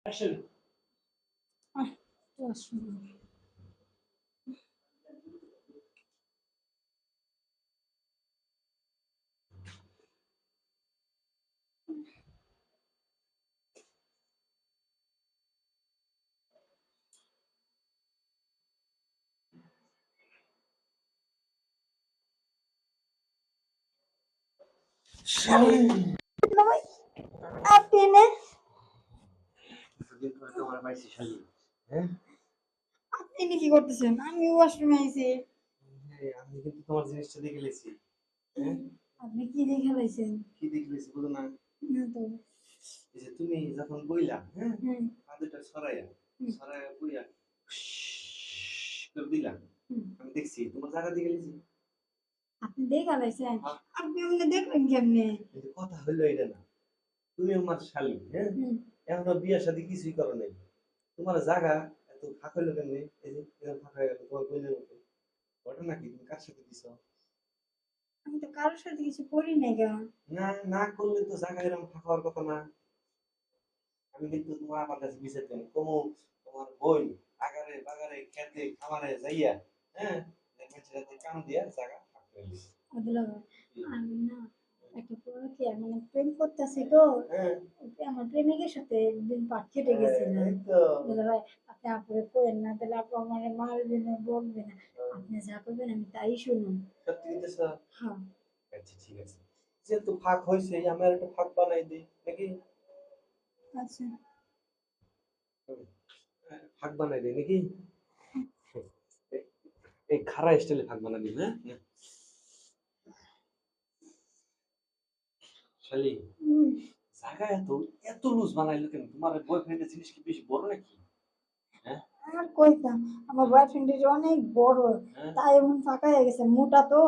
Action. Ah, just one. ভাই আপনি না দিন পরে তোমার পাইছি শালি। হ্যাঁ? আপনি কি করতেছেন? আমি ওয়াশরুমে আইছি। হ্যাঁ, আমি কিন্তু তোমার জিনিসটা দেখে লেছি। হ্যাঁ? আপনি কি দেখে লাইছেন? কি দেখে লেছি বুঝো না? না তো। এই যে তুমি যখন বইলা, হ্যাঁ? হুম হাতেটা সরাইয়া, হুম সরাইয়া বইয়া করে দিলা। হুম। আমি দেখছি তোমার জায়গা দেখে লেছি। আপনি দেখে লাইছেন? হ্যাঁ, আপনি অমনি দেখলেন কেমনে? কিন্তু কথা হইলো এটা না। তুমি আমার শালি, হ্যাঁ? হুম। এখনো বিয়ে শাদী কিছুই করো নাই। তোমার জায়গা এত ফাঁকা হইলো কেমনে? এই যে এরকম ফাঁকা হয়ে গেল তোমার বইনের মতো। ঘটনা কি? তুমি কার সাথে দিছো? আমি তো কারোর সাথে কিছু করি নাই গা। না, না করলে তো জায়গা এরকম ফাঁকা হওয়ার কথা না। আমি কিন্তু তোমার আমার কাছে বিচার দেন কমু তোমার বোন আগারে বাগারে খেতে খামারে যাইয়া, হ্যাঁ, মানুষের হাতে কাম দিয়া জায়গা ফাঁকা করে দিছে। আদুলা ভাই, আমি না একটা পুরো কি মানে প্রেম করতেছি তো। হ্যাঁ, আমার প্রেমিকের সাথে একদিন পাট কেটে গেছিলাম। এই তো। দুলা ভাই, আপনি আপুরে কইেন না, তাহলে আপু আমার মারবে না, বকবে না। আপনি যা করবেন আমি তাই শুনুন। সত্যি কইতেছো? হ্যাঁ। আচ্ছা ঠিক আছে। যেহেতু ফাঁক হয়েছে আমার একটা ফাঁক বানাই দিই নাকি? আচ্ছা। ফাঁক বানাই দিই নাকি? এই এই খাড়া স্টাইলে ফাঁক বানাই দিই, হ্যাঁ? শালি, হুম। জায়গা এত এত লুজ বানাইলো কেন? তোমার বয়ফ্রেন্ডের জিনিস কি বেশি বড় নাকি? হ্যাঁ? আর কইতাম, আমার বয়ফ্রেন্ডের অনেক বড়, হ্যাঁ? তাই এমন ফাঁকা হয়ে গেছে, মোটা তো,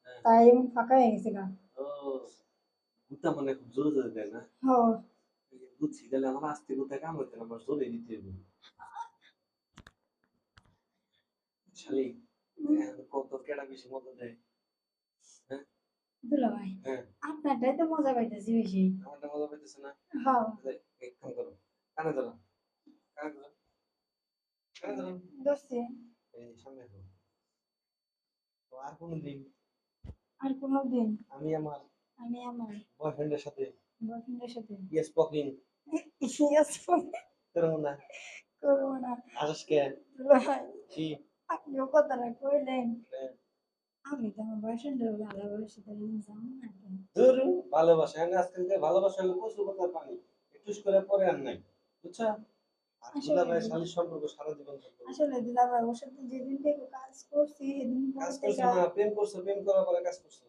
হ্যাঁ। তাই এমন ফাঁকা হয়ে গেছে গা। ও, গুতা মানে খুব জোরে জোরে দেয় না? হ। বুঝছি, তাহলে আমার আস্তে গুতা কাম হইতে না, আমার জোরে দিতে হবে। শালি, এখন কত কেডা বেশি মজা দেয়? হ্যাঁ? দুলা ভাই, হ্যাঁ, আপনারটাই তো মজা পাইতেছি বেশি। আমারটা মজা পাইতেছে না? হ্যাঁ। তাহলে এক কাম করো, কানে ধরো, কানে ধরো, কানে ধরো। দোস্তে। এই সামনে ধরো। তো আর কোনদিন আর কোনো দিন আমি আমার আমি আমার বয়ফ্রেন্ডের সাথে বয়ফ্রেন্ডের সাথে স্পোকিং ইয়েস করবো না। করবো না। আসস কে? দুলা ভাই, কি? আপনিও কথাটা কইলেন, হ্যাঁ। আমি তো আমার বয়ফ্রেন্ডের ভালোবাসি, তাহলে আমি যাবো না কেন? ধুর, ভালোবাসা আমি আজকালকার ভালোবাসা হলো প্রচুর কথার পানি, একটু করে পরে আর নাই, বুঝছো? আর আসলে দুলাভাই শালীর সম্পর্ক সারা জীবন থাকবে। আসলে দিলাভাই, ওর সাথে যেদিন থেকে কাজ করছি সেদিন পর কাজ করছো থেকে না, প্রেম করছো, প্রেম করার পরে কাজ করছো।